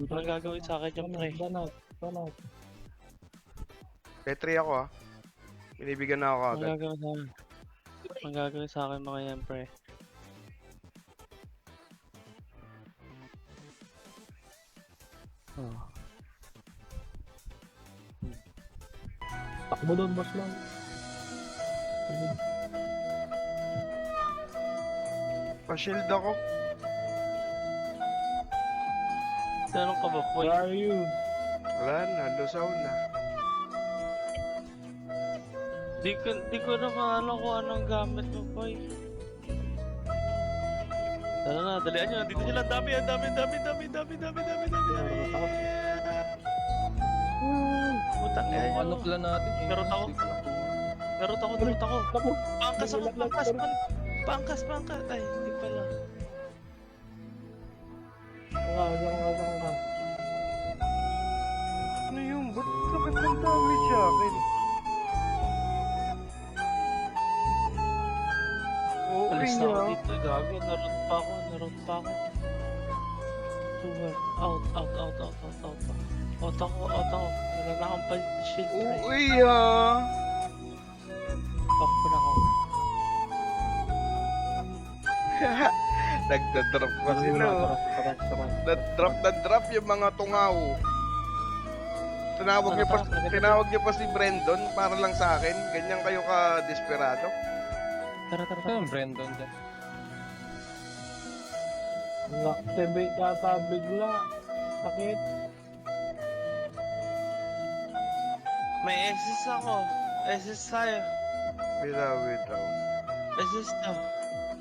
Anong gagawin sa akin yung pre? Donut. Petri ako ah. Binibigyan na ako Anong agad. gagawin sa akin? Anong gagawin sa akin mga yan pre? Oh. Takbo doon, boss lang. Pa-shield ako. Tanong ka ba, boy? Where are you? Wala na, lusaw na. Di ko na maalam kung anong gamit mo, boy. Tara na, dalian nyo. Dito nyo lang. Dami. Putang ina nyo. Ano plan natin? Garot ako. Garot ako. Takbo. Pangkas ako, pangkas. Ay, hindi pala. Hanggang ka. Ano yung ba't bakit ang damage sa akin? Oo, Alis na ako yeah. dito. Gago. Naroon pa ako. Super. Out ako. Wala na akong palit na shield, pre. Oo, yeah. Back ko na ako. Nagda-drop pa sila. Oh. Nag-drop yung mga tungaw. Tinawag niyo pa si Brandon para lang sa akin. Ganyan kayo ka-desperado. Tara. Saan Brandon dyan? Nag-activate yata bigla. Sakit. May SS ako. SS tayo. Bitaw. SS na.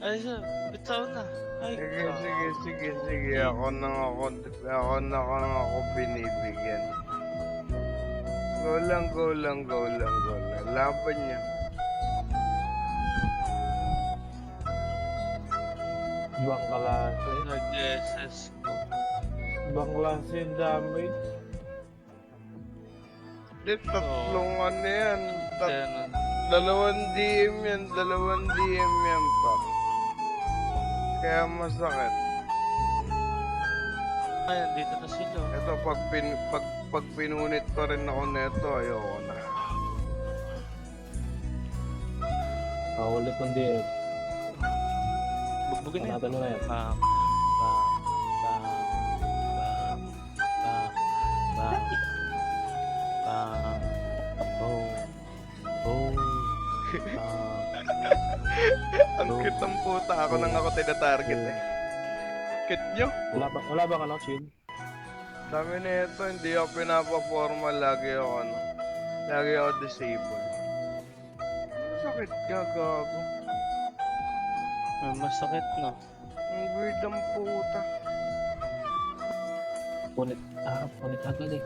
SS. Bitaw na. Ay, Sige. Ako na ako binibigyan. Go lang. Laban niya. Ibang klase. Nag-SS ko. Ibang klase yung damage. Di, tatlong ano yan. Ganun. Dalawang DM yan pa. Kaya masakit. Ayan, dito na sila. Ito, pag pinunit pa rin ako neto, ayoko na. Ulit ng DF. Bugbugin na Panatan mo na yan. Bang. Boom. Ang cute ng puta. Ako nang ako tina-target eh. Cute nyo? Wala ba ka na shield? Sabi na ito, hindi ako pinapaporma. Lagi ako disable. Sakit ka, gago. May masakit na. Ang weird ang puta. Punit agad eh.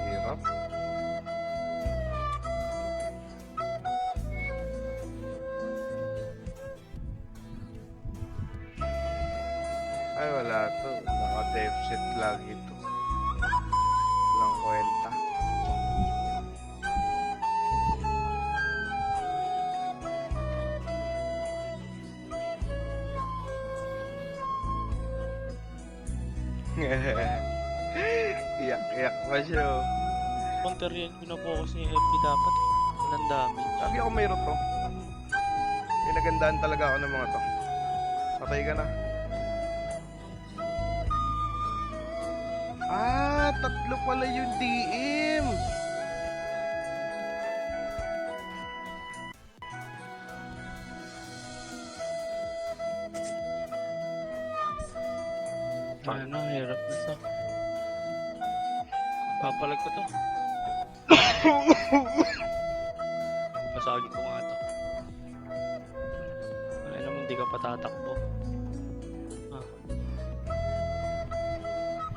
Hirap. Ay, wala to. Naka-deficit lagi to. Walang kwenta. Iyak pa siya. Oh. Counter yan, pinapokus niya yung FP dapat eh. Walang damage. Lagi ako mayroon to. Pinagandaan talaga ako ng mga to. Patay ka na. Tatlo pala yung DM. Ano, hirap na to. Papalag ko to. Pasagin ko nga to. Ay naman, di ka patatakbo.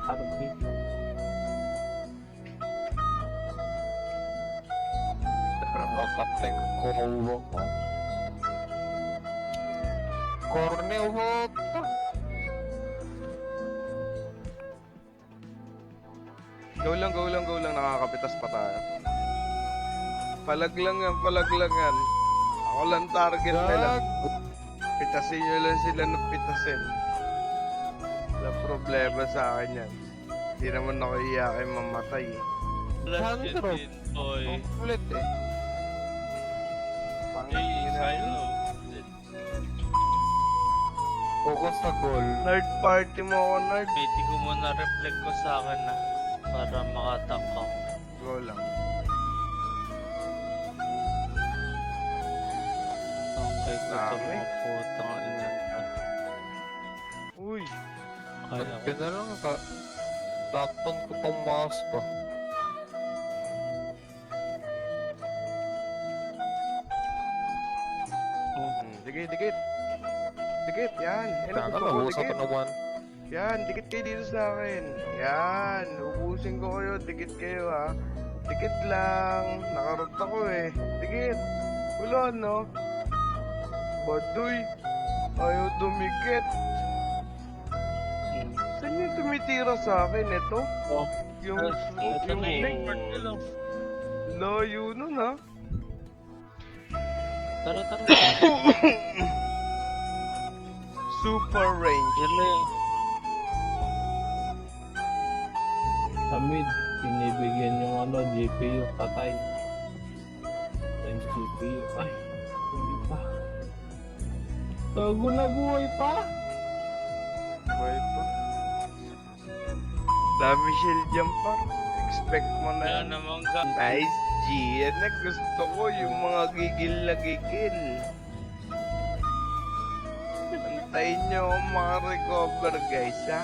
Parang big. Kapten Cornel Walk. Go lang, go lang, go lang. Nakakapitas pa tayo. Palag lang yan, palag lang yan. Ako lang target nila. Pitasin nyo lang sila ng pitasin. Walang problema sa akin yan. Hindi naman ako iyakin mamatay eh. Last Saan hit ito, Rob? din, boy. Ulit eh. Hey, Silo. Focus sa goal. Nerd party mo ako, nerd. Pwede ko muna reflect ko sa akin na para makatank ako. Go lang. Tangkay ko ito Dami. mga putang ina. Uy, Kaya Ba't ko. ka na lang ka... Lockdown ko pang mouse pa. Dikit, dikit. Dikit, yan. Yan ang Kaya gusto ko, naubusan ko dikit. naman. Yan, dikit kayo dito sa akin. Yan, ubusin ko kayo, dikit kayo ha. Dikit lang, nakarot ako eh. Dikit. Wala no. Baduy. Ayaw dumikit. Saan yung tumitira sa akin ito? Oh. Yung, Ito yung na link. yung Layo nun ha. Tara, tara. Super range. Yun Sa mid, binibigyan yung GPU, patay. Times GPU. Ay, hindi pa. Tago na buhay pa. Buhay pa. Dami shield jump pa. Expect mo na Wala yan. namang ga. Nice G. Yan na gusto ko yung mga gigil na gigil. Antayin nyo akong makarecover guys ha.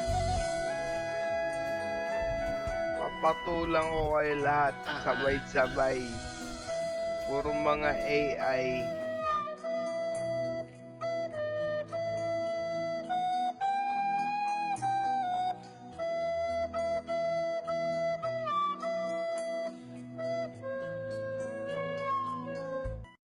Papatulang ko kayo lahat. Sabay-sabay. Puro mga AI.